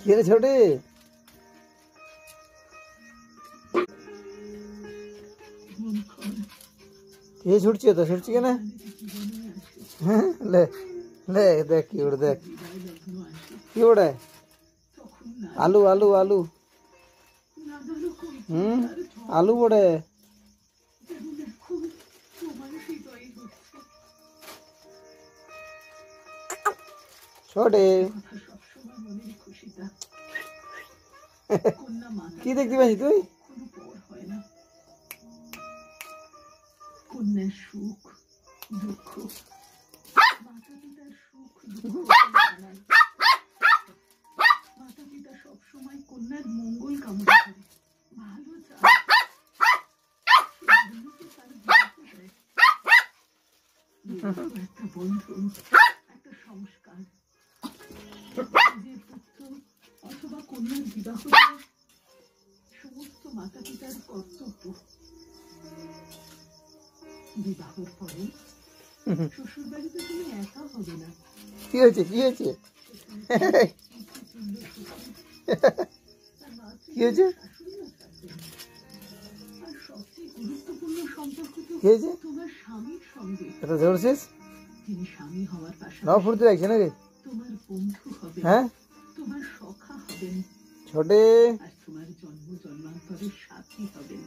কে রে ছোটে? কে ছুটছে তো? ছুটছে কেন? হ্যাঁ, লে লে দেখ কি ওড়ে, দেখ কি ওড়ে। আলু আলু আলু। আলু ওড়ে। ছোটে কি দেখতে পাচ্ছি তুই? কন্যার সুখ দুঃখ, মাতা পিতার সুখ দুঃখ, মাতা পিতা সবসময় কন্যার মঙ্গল কামনা করে, ভালো চায়, একটা বন্ধু, একটা সংস্কার। যে পুত্র অথবা কন্যার বিবাহ সমস্ত মাতা পিতার কর্তব্য। বিবাহের পরে শ্বশুর বাড়িতে তুমি একা হবে না। কি হয়েছে? কি হয়েছে? কি হয়েছে? আর সবচেয়ে গুরুত্বপূর্ণ সম্পর্ক তো তোমার স্বামীর সঙ্গে। এটা ধরছিস? তিনি স্বামী হওয়ার পাশাপাশি নাও ফুটতে লাগছে নাকি? তোমার বন্ধু হবে, হ্যাঁ, তোমার সখা হবেন, ছোটে, আর তোমার জন্ম জন্মান্তরের সাথী হবেন।